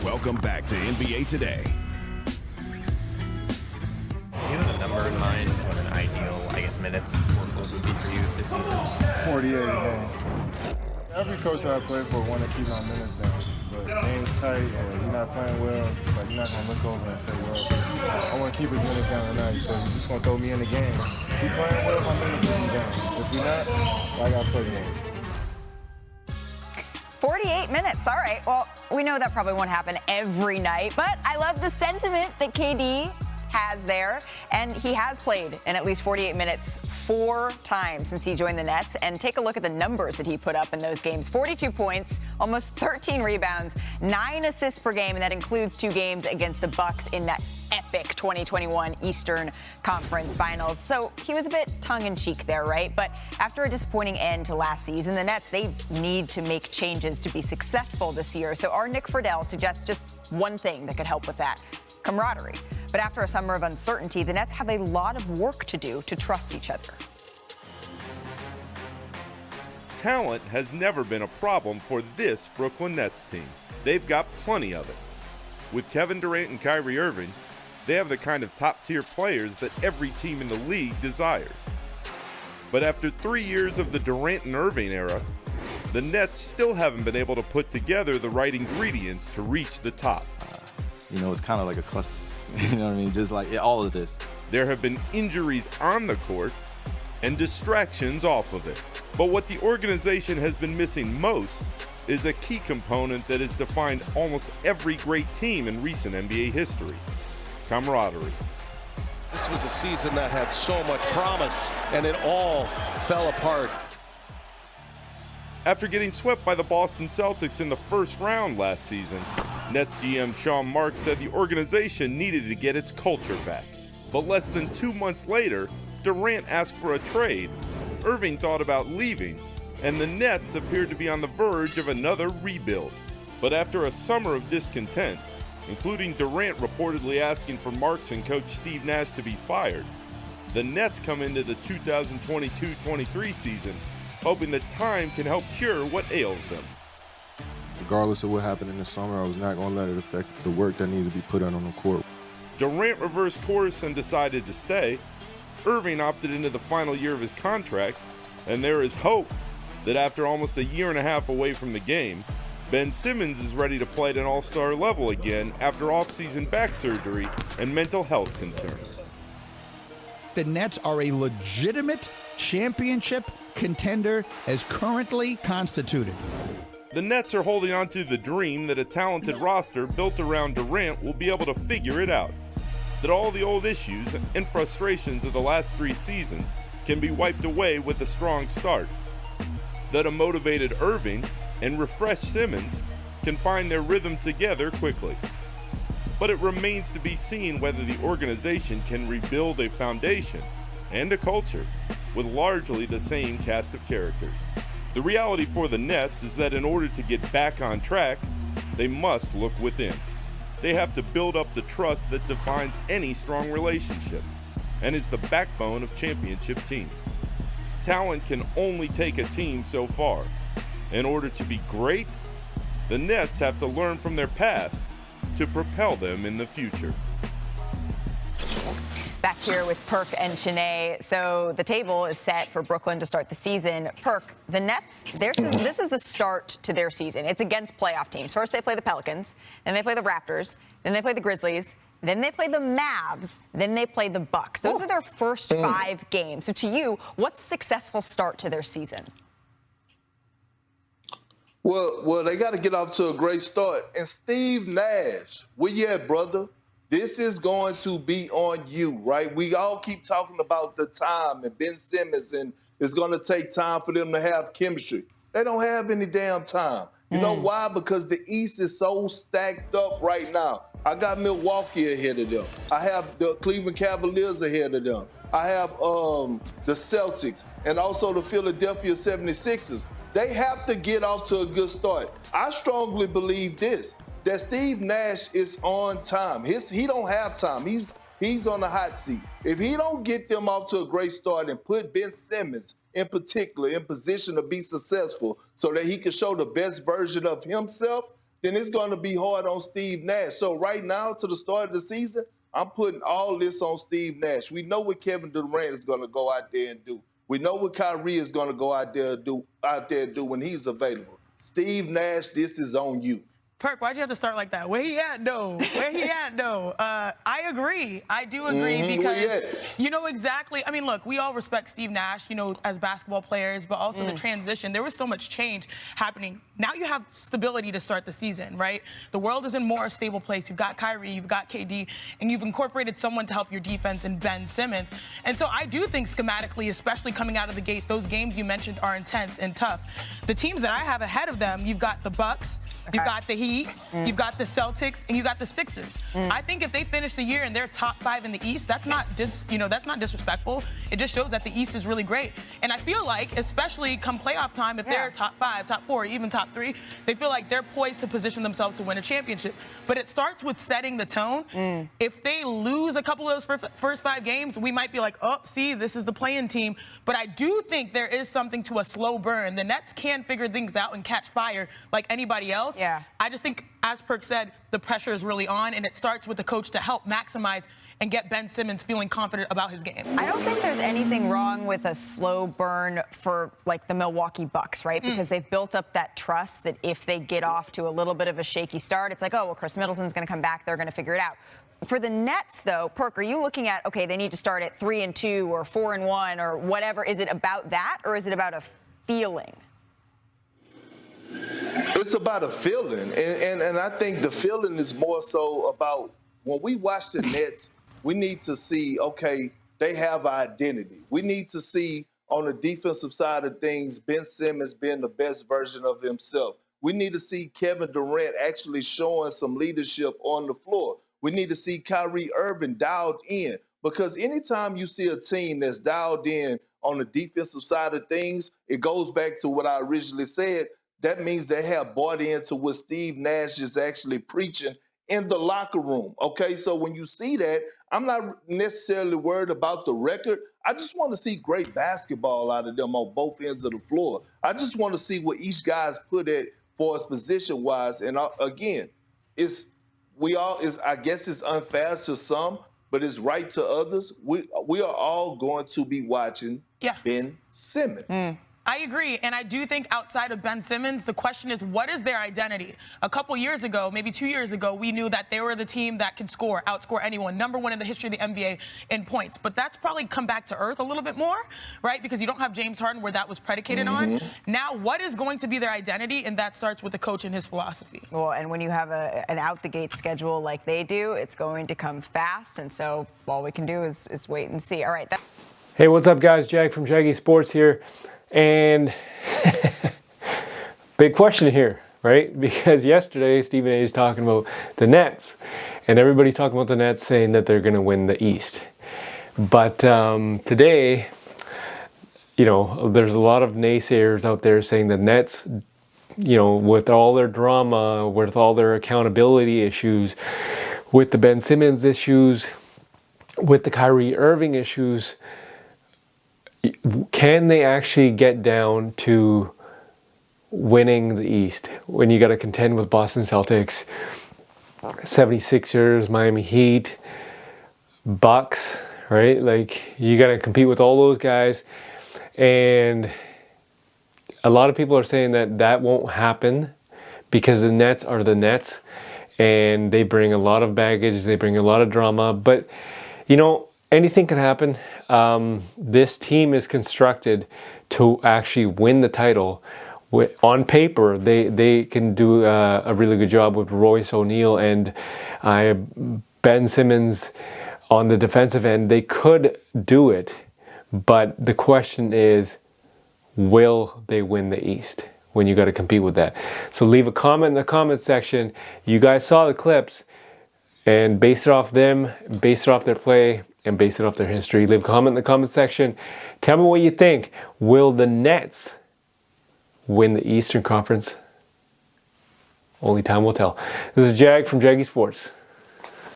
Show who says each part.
Speaker 1: Welcome back to NBA Today.
Speaker 2: Do you have a number in mind what an ideal, minutes workload would be for you this season?
Speaker 3: 48 games. Every coach I play for want to keep my minutes down, but game's tight and you're not playing well. It's like you're not going to look over and say, well, I want to keep his minutes down tonight, so you're just going to throw me in the game. Keep playing well, my minutes will be down. If we're not, I got to play more.
Speaker 4: 48 minutes. All right. Well, we know that probably won't happen every night, but I love the sentiment that KD has there, and he has played in at least 48 minutes 4 times since he joined the Nets. And take a look at the numbers that he put up in those games. 42 points, almost 13 rebounds, 9 assists per game, and that includes 2 games against the Bucks in that epic 2021 Eastern Conference Finals. So he was a bit tongue-in-cheek there, right? But after a disappointing end to last season, the Nets, they need to make changes to be successful this year. So our Nick Friedel suggests just one thing that could help with that: camaraderie. But after a summer of uncertainty, the Nets have a lot of work to do to trust each other.
Speaker 5: Talent has never been a problem for this Brooklyn Nets team. They've got plenty of it. With Kevin Durant and Kyrie Irving, they have the kind of top-tier players that every team in the league desires. But after 3 years of the Durant and Irving era, the Nets still haven't been able to put together the right ingredients to reach the top.
Speaker 6: It's kind of like a cluster. You know what I mean? Just like all of this.
Speaker 5: There have been injuries on the court and distractions off of it. But what the organization has been missing most is a key component that has defined almost every great team in recent NBA history: camaraderie.
Speaker 7: This was a season that had so much promise, and it all fell apart.
Speaker 5: After getting swept by the Boston Celtics in the first round last season, Nets GM Sean Marks said the organization needed to get its culture back. But less than 2 months later, Durant asked for a trade, Irving thought about leaving, and the Nets appeared to be on the verge of another rebuild. But after a summer of discontent, including Durant reportedly asking for Marks and coach Steve Nash to be fired, the Nets come into the 2022-23 season hoping that time can help cure what ails them.
Speaker 3: Regardless of what happened in the summer, I was not going to let it affect the work that needed to be put on the court.
Speaker 5: Durant reversed course and decided to stay. Irving opted into the final year of his contract, and there is hope that after almost a year and a half away from the game, Ben Simmons is ready to play at an all-star level again after off-season back surgery and mental health concerns.
Speaker 8: The Nets are a legitimate championship contender as currently constituted.
Speaker 5: The Nets are holding on to the dream that a talented roster built around Durant will be able to figure it out, that all the old issues and frustrations of the last 3 seasons can be wiped away with a strong start, that a motivated Irving and refreshed Simmons can find their rhythm together quickly. But it remains to be seen whether the organization can rebuild a foundation and a culture with largely the same cast of characters. The reality for the Nets is that in order to get back on track, they must look within. They have to build up the trust that defines any strong relationship and is the backbone of championship teams. Talent can only take a team so far. In order to be great, the Nets have to learn from their past to propel them in the future.
Speaker 4: Back here with Perk and Shanae. So the table is set for Brooklyn to start the season. Perk, the Nets, this is the start to their season. It's against playoff teams. First they play the Pelicans, then they play the Raptors, then they play the Grizzlies, then they play the Mavs, then they play the Bucks. Those are their first 5 games. So to you, what's a successful start to their season?
Speaker 9: Well, they got to get off to a great start. And Steve Nash, where you at, brother? This is going to be on you, right? We all keep talking about the time and Ben Simmons, and it's going to take time for them to have chemistry. They don't have any damn time. You know why? Because the East is so stacked up right now. I got Milwaukee ahead of them. I have the Cleveland Cavaliers ahead of them. I have the Celtics and also the Philadelphia 76ers. They have to get off to a good start. I strongly believe this, that Steve Nash is on time. He don't have time. He's on the hot seat. If he don't get them off to a great start and put Ben Simmons in particular in position to be successful so that he can show the best version of himself, then it's going to be hard on Steve Nash. So right now, to the start of the season, I'm putting all this on Steve Nash. We know what Kevin Durant is going to go out there and do. We know what Kyrie is going to go out there and do when he's available. Steve Nash, this is on you.
Speaker 10: Perk, why'd you have to start like that? Where he at, though? Where he at, though? I agree. I do agree because you know exactly. I mean, look, we all respect Steve Nash, you know, as basketball players, but also the transition. There was so much change happening. Now you have stability to start the season, right? The world is in more a stable place. You've got Kyrie, you've got KD, and you've incorporated someone to help your defense in Ben Simmons. And so I do think schematically, especially coming out of the gate, those games you mentioned are intense and tough. The teams that I have ahead of them, you've got the Bucks, you've got the Heat, you've got the Celtics, and you got the Sixers. I think if they finish the year and they're top 5 in the East, that's not that's not disrespectful. It just shows that the East is really great. And I feel like, especially come playoff time, if they're top 5, top 4, even top 3, they feel like they're poised to position themselves to win a championship. But it starts with setting the tone. If they lose a couple of those first 5 games, we might be like, oh, see, this is the playing team. But I do think there is something to a slow burn. The Nets can figure things out and catch fire like anybody else.
Speaker 4: Yeah.
Speaker 10: I just think, as Perk said, the pressure is really on, and it starts with the coach to help maximize and get Ben Simmons feeling confident about his game.
Speaker 4: I don't think there's anything wrong with a slow burn for, like, the Milwaukee Bucks, right? Because they've built up that trust that if they get off to a little bit of a shaky start, it's like, oh, well, Chris Middleton's going to come back. They're going to figure it out. For the Nets, though, Perk, are you looking at, okay, they need to start at 3-2 or 4-1 or whatever? Is it about that, or is it about a feeling?
Speaker 9: It's about a feeling, and I think the feeling is more so about when we watch the Nets, we need to see, okay, they have identity. We need to see on the defensive side of things, Ben Simmons being the best version of himself. We need to see Kevin Durant actually showing some leadership on the floor. We need to see Kyrie Irving dialed in, because anytime you see a team that's dialed in on the defensive side of things, it goes back to what I originally said. That means they have bought into what Steve Nash is actually preaching in the locker room. Okay, so when you see that, I'm not necessarily worried about the record. I just want to see great basketball out of them on both ends of the floor. I just want to see what each guy's put at for us position-wise. And again, I guess it's unfair to some, but it's right to others. We are all going to be watching Ben Simmons.
Speaker 10: I agree, and I do think outside of Ben Simmons, the question is, what is their identity? A couple years ago, maybe 2 years ago, we knew that they were the team that could outscore anyone, #1 in the history of the NBA in points. But that's probably come back to earth a little bit more, right? Because you don't have James Harden where that was predicated on. Now, what is going to be their identity? And that starts with the coach and his philosophy.
Speaker 4: Well, and when you have an out-the-gate schedule like they do, it's going to come fast. And so all we can do is wait and see. All right.
Speaker 11: Hey, what's up, guys? Jag from Jaggy Sports here. And big question here, right? Because yesterday Stephen A is talking about the Nets, and everybody's talking about the Nets saying that they're going to win the East. But today, you know, there's a lot of naysayers out there saying the Nets, you know, with all their drama, with all their accountability issues, with the Ben Simmons issues, with the Kyrie Irving issues, can they actually get down to winning the East when you got to contend with Boston Celtics, 76ers, Miami Heat, Bucks, right? Like, you got to compete with all those guys. And a lot of people are saying that that won't happen because the Nets are the Nets and they bring a lot of baggage, they bring a lot of drama. But, you know, anything can happen. This team is constructed to actually win the title. On paper, they can do a really good job with Royce O'Neal and Ben Simmons on the defensive end. They could do it, but the question is, will they win the East when you got to compete with that? So leave a comment in the comment section. You guys saw the clips, and base it off them, base it off their play, and base it off their history. Leave a comment in the comment section. Tell me what you think. Will the Nets win the Eastern Conference? Only time will tell. This is Jag from Jaggy Sports.